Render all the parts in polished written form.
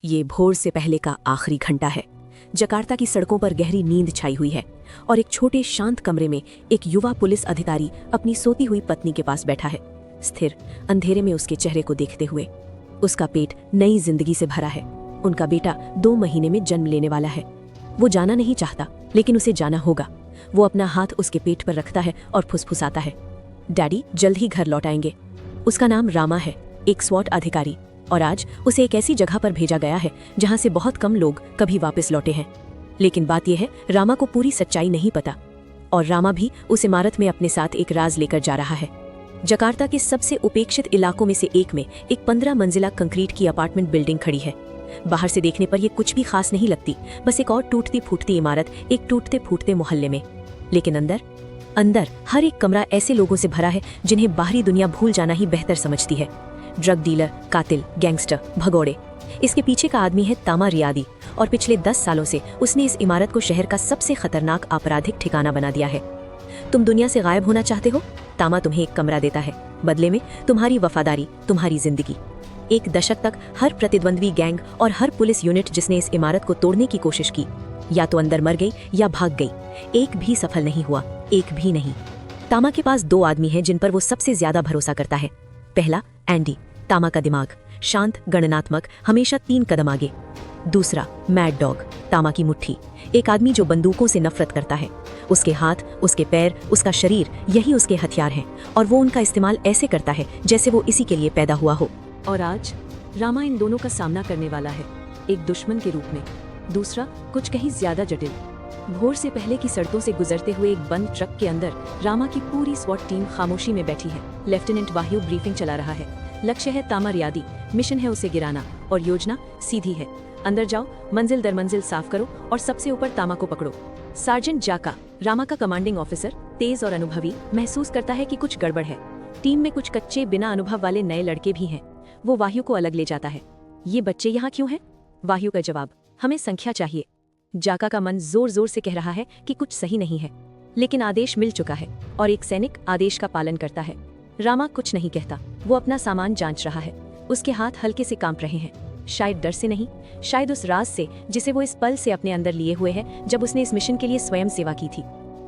ये भोर से पहले का आखिरी घंटा है। जकार्ता की सड़कों पर गहरी नींद छाई हुई है और एक छोटे शांत कमरे में एक युवा पुलिस अधिकारी अपनी सोती हुई पत्नी के पास बैठा है, स्थिर अंधेरे में उसके चेहरे को देखते हुए। उसका पेट नई जिंदगी से भरा है। उनका बेटा 2 महीने में जन्म लेने वाला है। वो जाना नहीं चाहता, लेकिन उसे जाना होगा। वो अपना हाथ उसके पेट पर रखता है और फुसफुसाता है, डैडी जल्द ही घर लौट आएंगे। उसका नाम रामा है, एक स्वॉट अधिकारी, और आज उसे एक ऐसी जगह पर भेजा गया है जहां से बहुत कम लोग कभी वापस लौटे हैं। लेकिन बात यह है, रामा को पूरी सच्चाई नहीं पता, और रामा भी उस इमारत में अपने साथ एक राज लेकर जा रहा है। जकार्ता के सबसे उपेक्षित इलाकों में से एक में एक 15 मंजिला कंक्रीट की अपार्टमेंट बिल्डिंग खड़ी है। बाहर से देखने पर यह कुछ भी खास नहीं लगती, बस एक और टूटती फूटती इमारत एक टूटते फूटते मोहल्ले में। लेकिन अंदर हर एक कमरा ऐसे लोगों से भरा है जिन्हें बाहरी दुनिया भूल जाना ही बेहतर समझती है। ड्रग डीलर, कातिल, गैंगस्टर, भगोड़े। इसके पीछे का आदमी है तामा रियादी, और पिछले 10 सालों से उसने इस इमारत को शहर का सबसे खतरनाक आपराधिक ठिकाना बना दिया है। तुम दुनिया से गायब होना चाहते हो? तामा तुम्हें एक कमरा देता है, बदले में तुम्हारी वफादारी, तुम्हारी जिंदगी। 1 दशक तक हर प्रतिद्वंद्वी गैंग और हर पुलिस यूनिट जिसने इस इमारत को तोड़ने की कोशिश की, या तो अंदर मर गई या भाग गई। एक भी सफल नहीं हुआ, एक भी नहीं। तामा के पास 2 आदमी हैं जिन पर वो सबसे ज्यादा भरोसा करता है। पहला एंडी, तामा का दिमाग, शांत, गणनात्मक, हमेशा 3 कदम आगे। दूसरा मैड डॉग, तामा की मुट्ठी, एक आदमी जो बंदूकों से नफरत करता है। उसके हाथ, उसके पैर, उसका शरीर, यही उसके हथियार हैं, और वो उनका इस्तेमाल ऐसे करता है जैसे वो इसी के लिए पैदा हुआ हो। और आज रामा इन दोनों का सामना करने वाला है, एक दुश्मन के रूप में, दूसरा कुछ कहीं ज्यादा जटिल। भोर से पहले की सड़कों से गुजरते हुए एक बंद ट्रक के अंदर रामा की पूरी स्वॉट टीम खामोशी में बैठी है। लेफ्टिनेंट वाह्यू ब्रीफिंग चला रहा है। लक्ष्य है तामा रियादी, मिशन है उसे गिराना, और योजना सीधी है। अंदर जाओ, मंजिल दर मंजिल साफ करो, और सबसे ऊपर तामा को पकड़ो। सार्जेंट जाका, रामा का कमांडिंग ऑफिसर, तेज और अनुभवी, महसूस करता है कि कुछ गड़बड़ है। टीम में कुछ कच्चे, बिना अनुभव वाले नए लड़के भी हैं। वो वाह्यू को अलग ले जाता है। ये बच्चे यहाँ क्यों हैं? वाह्यू का जवाब, हमें संख्या चाहिए। जाका का मन जोर जोर से कह रहा है कि कुछ सही नहीं है, लेकिन आदेश मिल चुका है, और एक सैनिक आदेश का पालन करता है। रामा कुछ नहीं कहता, वो अपना सामान जांच रहा है। उसके हाथ हल्के से कांप रहे हैं, शायद डर से नहीं, शायद उस राज से जिसे वो इस पल से अपने अंदर लिए हुए है जब उसने इस मिशन के लिए स्वयं सेवा की थी।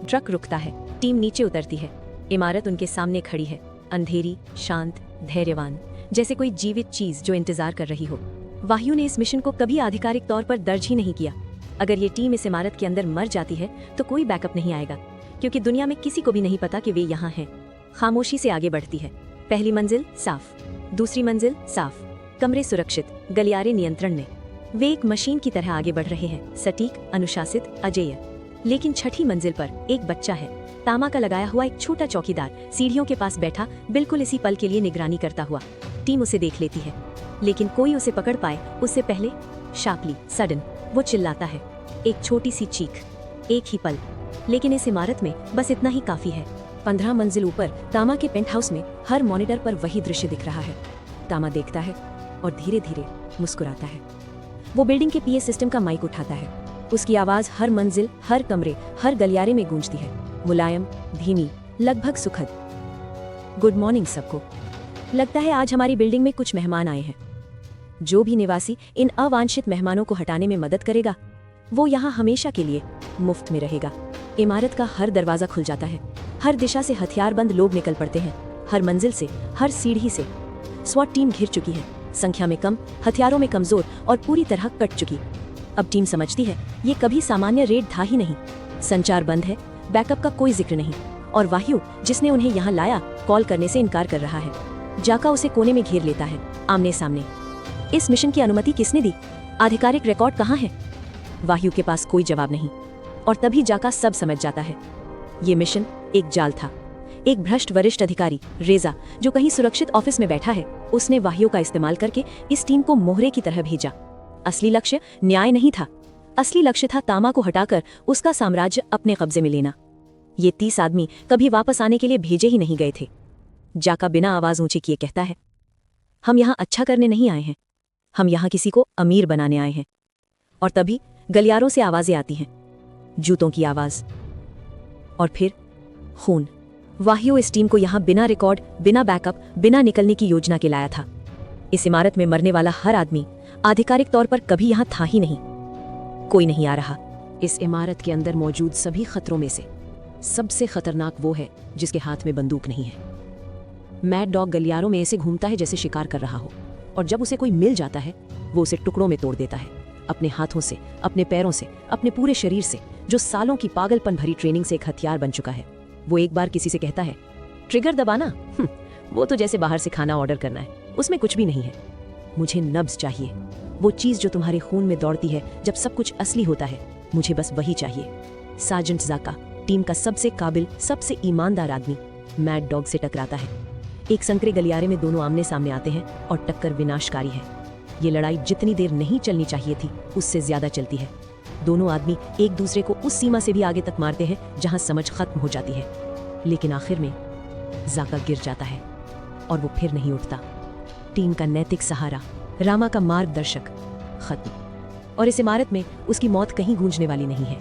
ट्रक रुकता है, टीम नीचे उतरती है। इमारत उनके सामने खड़ी है, अंधेरी, शांत, धैर्यवान, जैसे कोई जीवित चीज जो इंतजार कर रही हो। वाह्यू ने इस मिशन को कभी आधिकारिक तौर पर दर्ज ही नहीं किया। अगर ये टीम इस इमारत के अंदर मर जाती है तो कोई बैकअप नहीं आएगा, क्योंकि दुनिया में किसी को भी नहीं पता कि वे यहाँ हैं। खामोशी से आगे बढ़ती है। पहली मंजिल साफ, दूसरी मंजिल साफ, कमरे सुरक्षित, गलियारे नियंत्रण में। वे एक मशीन की तरह आगे बढ़ रहे हैं, सटीक, अनुशासित, अजेय। लेकिन छठी मंजिल पर एक बच्चा है, तामा का लगाया हुआ एक छोटा चौकीदार, सीढ़ियों के पास बैठा, बिल्कुल इसी पल के लिए निगरानी करता हुआ। टीम उसे देख लेती है, लेकिन कोई उसे पकड़ पाए उससे पहले। शार्पली, सडन, वो चिल्लाता है, एक छोटी सी चीख, एक ही पल। लेकिन इस इमारत में बस इतना ही काफी है। 15 मंजिल ऊपर तामा के पेंट हाउस में हर मॉनिटर पर वही दृश्य दिख रहा है। तामा देखता है और धीरे धीरे मुस्कुराता है। वो बिल्डिंग के पीए सिस्टम का माइक उठाता है। उसकी आवाज हर मंजिल, हर कमरे, हर गलियारे में गूंजती है, मुलायम, धीमी, लगभग सुखद। गुड मॉर्निंग सबको। लगता है आज हमारी बिल्डिंग में कुछ मेहमान आए हैं। जो भी निवासी इन अवांछित मेहमानों को हटाने में मदद करेगा, वो यहाँ हमेशा के लिए मुफ्त में रहेगा। इमारत का हर दरवाजा खुल जाता है। हर दिशा से हथियारबंद लोग निकल पड़ते हैं, हर मंजिल से, हर सीढ़ी से। स्वॉट टीम घिर चुकी है, संख्या में कम, हथियारों में कमजोर, और पूरी तरह कट चुकी। अब टीम समझती है ये कभी सामान्य रेड था ही नहीं। संचार बंद है, बैकअप का कोई जिक्र नहीं, और वाह्यू जिसने उन्हें यहाँ लाया कॉल करने से इनकार कर रहा है। जाका उसे कोने में घेर लेता है, आमने सामने। इस मिशन की अनुमति किसने दी? आधिकारिक रिकॉर्ड कहाँ है? वाह्यू के पास कोई जवाब नहीं, और तभी जाका सब समझ जाता है। ये मिशन एक जाल था। एक भ्रष्ट वरिष्ठ अधिकारी, रेजा, जो कहीं सुरक्षित ऑफिस में बैठा है, उसने वाह्यू का इस्तेमाल करके इस टीम को मोहरे की तरह भेजा। असली लक्ष्य न्याय नहीं था, असली लक्ष्य था तामा को हटाकर उसका साम्राज्य अपने कब्जे में लेना। ये 30 आदमी कभी वापस आने के लिए भेजे ही नहीं गए थे। जाका बिना आवाज ऊंची किए कहता है, हम यहाँ अच्छा करने नहीं आए हैं, हम यहाँ किसी को अमीर बनाने आए हैं। और तभी गलियारों से आवाजें आती हैं, जूतों की आवाज, और फिर खून। वाह्यू इस टीम को यहाँ बिना रिकॉर्ड, बिना बैकअप, बिना निकलने की योजना के लाया था। इस इमारत में मरने वाला हर आदमी आधिकारिक तौर पर कभी यहाँ था ही नहीं। कोई नहीं आ रहा। इस इमारत के अंदर मौजूद सभी खतरों में से सबसे खतरनाक वो है जिसके हाथ में बंदूक नहीं है। मैड डॉग गलियारों में ऐसे घूमता है जैसे शिकार कर रहा हो, और जब उसे कोई मिल जाता है वो उसे टुकड़ों में तोड़ देता है, अपने हाथों से, अपने पैरों से, अपने पूरे शरीर से, जो सालों की पागलपन भरी ट्रेनिंग से एक हथियार बन चुका है। वो एक बार किसी से कहता है, ट्रिगर दबाना, वो तो जैसे बाहर से खाना ऑर्डर करना है, उसमें कुछ भी नहीं है। मुझे नब्ज चाहिए, वो चीज़ जो तुम्हारे खून में दौड़ती है जब सब कुछ असली होता है। मुझे बस वही चाहिए। सार्जेंट जाका, टीम का सबसे काबिल, सबसे ईमानदार आदमी, मैड डॉग से टकराता है। एक संकरे गलियारे में दोनों आमने सामने आते हैं और टक्कर विनाशकारी है। ये लड़ाई जितनी देर नहीं चलनी चाहिए थी उससे ज्यादा चलती है। दोनों आदमी एक दूसरे को उस सीमा से भी आगे तक मारते हैं जहां समझ खत्म हो जाती है। लेकिन आखिर में जाका गिर जाता है और वो फिर नहीं उठता। टीम का नैतिक सहारा, रामा का मार्गदर्शक, खत्म। और इस इमारत में उसकी मौत कहीं गूंजने वाली नहीं है।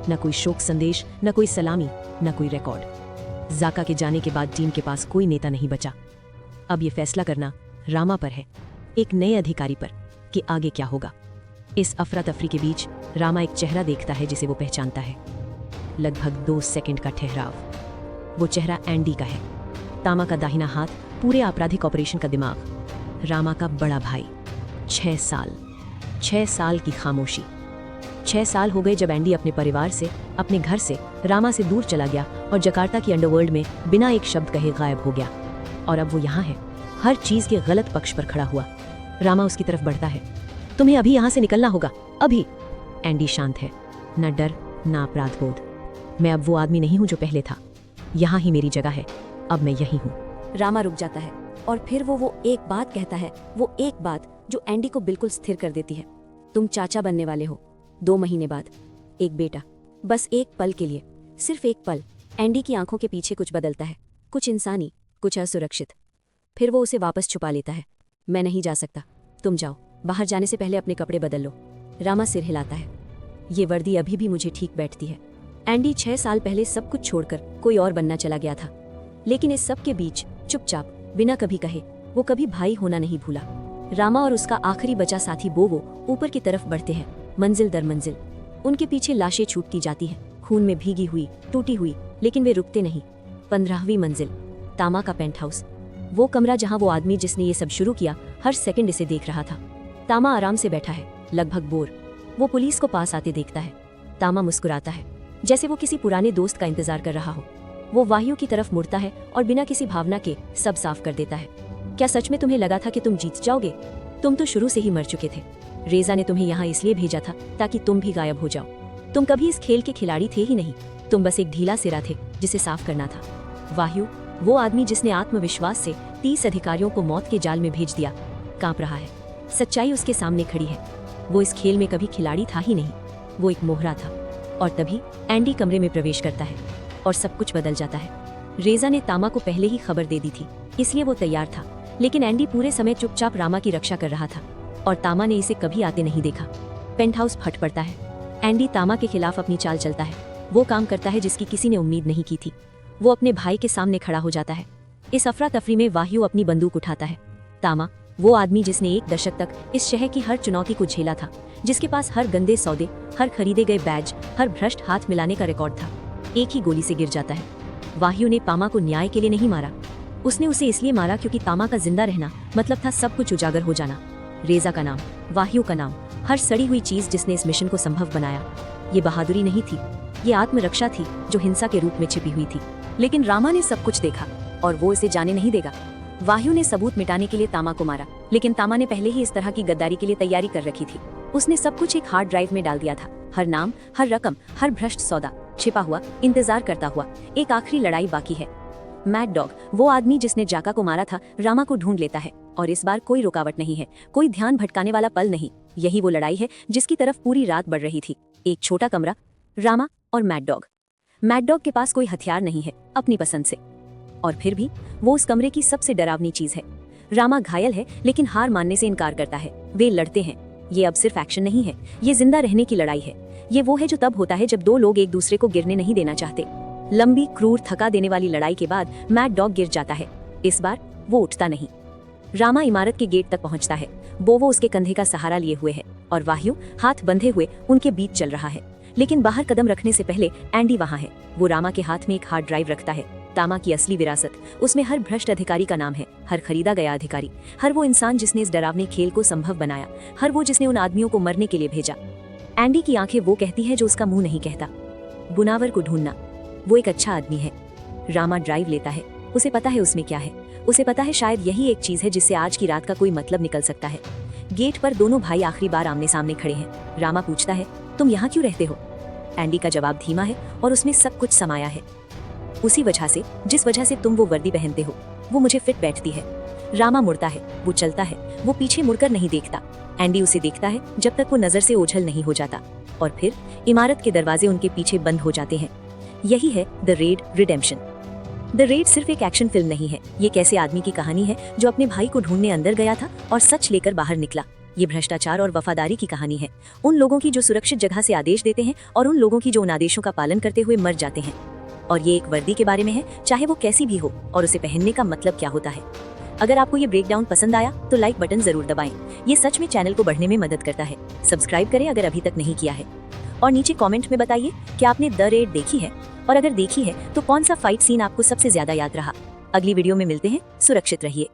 न कोई शोक संदेश, न कोई सलामी, न कोई रिकॉर्ड। जाका के जाने के बाद टीम के पास कोई नेता नहीं बचा। अब ये फैसला करना रामा पर है, एक नए अधिकारी पर, कि आगे क्या होगा। इस अफरा तफरी के बीच रामा एक चेहरा देखता है जिसे वो पहचानता है। लगभग 2 सेकंड का ठहराव। वो चेहरा एंडी का है, तामा का दाहिना हाथ, पूरे आपराधिक ऑपरेशन का दिमाग, रामा का बड़ा भाई। 6 साल की खामोशी। 6 साल हो गए जब एंडी अपने परिवार से, अपने घर से, रामा से दूर चला गया और जकार्ता की अंडरवर्ल्ड में बिना एक शब्द कहे गायब हो गया। और अब वो यहाँ है, हर चीज के गलत पक्ष पर खड़ा हुआ। रामा उसकी तरफ बढ़ता है। तुम्हें अभी यहाँ से निकलना होगा, अभी। एंडी शांत है, न डर न अपराध बोध। मैं अब वो आदमी नहीं हूँ जो पहले था। यहाँ ही मेरी जगह है, अब मैं यही हूँ। रामा रुक जाता है और फिर वो एक बात कहता है, वो एक बात जो एंडी को बिल्कुल स्थिर कर देती है। तुम चाचा बनने वाले हो 2 महीने बाद, एक बेटा। बस एक पल के लिए, सिर्फ एक पल। एंडी की आंखों के पीछे कुछ बदलता है, कुछ इंसानी, कुछ असुरक्षित। फिर वो उसे वापस छुपा लेता है। मैं नहीं जा सकता, तुम जाओ। बाहर जाने से पहले अपने कपड़े बदल लो। रामा सिर हिलाता है। ये वर्दी अभी भी मुझे ठीक बैठती है। एंडी 6 साल पहले सब कुछ छोड़कर कोई और बनना चला गया था, लेकिन इस सब के बीच चुपचाप, बिना कभी कहे, वो कभी भाई होना नहीं भूला। रामा और उसका आखिरी बचा साथी बोवो ऊपर की तरफ बढ़ते हैं, मंजिल दर मंजिल। उनके पीछे लाशें छूटती जाती हैं, खून में भीगी हुई, टूटी हुई, लेकिन वे रुकते नहीं। 15वीं मंजिल, तामा का पेंट हाउस, वो कमरा जहां वो आदमी जिसने ये सब शुरू किया हर सेकंड इसे देख रहा था। तामा आराम से बैठा है, लगभग बोर। वो पुलिस को पास आते देखता है। तामा मुस्कुराता है, जैसे वो किसी पुराने दोस्त का इंतजार कर रहा हो। वो वायु की तरफ मुड़ता है और बिना किसी भावना के सब साफ कर देता है। क्या सच में तुम्हें लगा था कि तुम जीत जाओगे? तुम तो शुरू से ही मर चुके थे। रेजा ने तुम्हें यहाँ इसलिए भेजा था ताकि तुम भी गायब हो जाओ। तुम कभी इस खेल के खिलाड़ी थे ही नहीं, तुम बस एक ढीला सिरा थे जिसे साफ करना था। वायु, वो आदमी जिसने आत्मविश्वास से 30 अधिकारियों को मौत के जाल में भेज दिया, कांप रहा है। सच्चाई उसके सामने खड़ी है। वो इस खेल में कभी खिलाड़ी था ही नहीं, वो एक मोहरा था। और तभी एंडी कमरे में प्रवेश करता है और सब कुछ बदल जाता है। रेजा ने तामा को पहले ही खबर दे दी थी, इसलिए वो तैयार था, लेकिन एंडी पूरे समय चुपचाप रामा की रक्षा कर रहा था और तामा ने इसे कभी आते नहीं देखा। पेंट हाउस फट पड़ता है। एंडी तामा के खिलाफ अपनी चाल चलता है। वो काम करता है जिसकी किसी ने उम्मीद नहीं की थी। वो अपने भाई के सामने खड़ा हो जाता है। इस अफरा तफरी में वायु अपनी बंदूक उठाता है। तामा, वो आदमी जिसने 1 दशक तक इस शहर की हर चुनौती को झेला था, जिसके पास हर गंदे सौदे, हर खरीदे गए बैज, हर भ्रष्ट हाथ मिलाने का रिकॉर्ड था, एक ही गोली से गिर जाता है। वायु ने तामा को न्याय के लिए नहीं मारा, उसने उसे इसलिए मारा क्योंकि तामा का जिंदा रहना मतलब था सब कुछ उजागर हो जाना। रेजा का नाम, वायु का नाम, हर सड़ी हुई चीज जिसने इस मिशन को संभव बनाया। ये बहादुरी नहीं थी, ये आत्मरक्षा थी जो हिंसा के रूप में छिपी हुई थी। लेकिन रामा ने सब कुछ देखा और वो इसे जाने नहीं देगा। वायु ने सबूत मिटाने के लिए तामा को मारा, लेकिन तामा ने पहले ही इस तरह की गद्दारी के लिए तैयारी कर रखी थी। उसने सब कुछ एक हार्ड ड्राइव में डाल दिया था, हर नाम, हर रकम, हर भ्रष्ट सौदा छिपा हुआ, इंतजार करता हुआ। एक आखिरी लड़ाई बाकी है। मैड डॉग, वो आदमी जिसने जाका को मारा था, रामा को ढूंढ लेता है और इस बार कोई रुकावट नहीं है, कोई ध्यान भटकाने वाला पल नहीं। यही वो लड़ाई है जिसकी तरफ पूरी रात बढ़ रही थी। एक छोटा कमरा, रामा और मैड डॉग। मैड डॉग के पास कोई हथियार नहीं है अपनी पसंद से, और फिर भी वो उस कमरे की सबसे डरावनी चीज है। रामा घायल है लेकिन हार मानने से इनकार करता है। वे लड़ते हैं। ये अब सिर्फ एक्शन नहीं है, ये जिंदा रहने की लड़ाई है। ये वो है जो तब होता है जब 2 लोग एक दूसरे को गिरने नहीं देना चाहते। लंबी, क्रूर, थका देने वाली लड़ाई के बाद मैड डॉग गिर जाता है। इस बार वो उठता नहीं। रामा इमारत के गेट तक पहुंचता है। बोवो उसके कंधे का सहारा लिए हुए है और वाह्यू हाथ बंधे हुए उनके बीच चल रहा है। लेकिन बाहर कदम रखने से पहले एंडी वहां है। वो रामा के हाथ में एक हार्ड ड्राइव रखता है। तामा की असली विरासत, उसमें हर भ्रष्ट अधिकारी का नाम है, हर खरीदा गया अधिकारी, हर वो इंसान जिसने इस डरावने खेल को संभव बनाया, हर वो जिसने उन आदमियों को मरने के लिए भेजा। एंडी की आंखें वो कहती है जो उसका मुंह नहीं कहता। बुनावर को ढूंढना। वो एक अच्छा आदमी है। रामा ड्राइव लेता है। उसे पता है उसमें क्या है। उसे पता है शायद यही एक चीज है जिससे आज की रात का कोई मतलब निकल सकता है। गेट पर दोनों भाई आखिरी बार आमने सामने खड़े हैं। रामा पूछता है, तुम यहाँ क्यों रहते हो? एंडी का जवाब धीमा है और उसमें सब कुछ समाया है। उसी वजह से जिस वजह से तुम वो वर्दी पहनते हो, वो मुझे फिट बैठती है। रामा मुड़ता है, वो चलता है, वो पीछे मुड़कर नहीं देखता। एंडी उसे देखता है जब तक वो नजर से ओझल नहीं हो जाता, और फिर इमारत के दरवाजे उनके पीछे बंद हो जाते हैं। यही है the red redemption. The red सिर्फ एक एक्शन फिल्म नहीं है, ये एक ऐसे आदमी की कहानी है जो अपने भाई को ढूंढने अंदर गया था और सच लेकर बाहर निकला। ये भ्रष्टाचार और वफादारी की कहानी है, उन लोगों की जो सुरक्षित जगह से आदेश देते हैं और उन लोगों की जो उन आदेशों का पालन करते हुए मर जाते हैं। और ये एक वर्दी के बारे में है, चाहे वो कैसी भी हो, और उसे पहनने का मतलब क्या होता है। अगर आपको ये ब्रेकडाउन पसंद आया तो लाइक बटन जरूर दबाएं। ये सच में चैनल को बढ़ने में मदद करता है। सब्सक्राइब करें अगर अभी तक नहीं किया है, और नीचे कमेंट में बताइए कि आपने द रेड देखी है, और अगर देखी है तो कौन सा फाइट सीन आपको सबसे ज्यादा याद रहा। अगली वीडियो में मिलते हैं, सुरक्षित रहिए।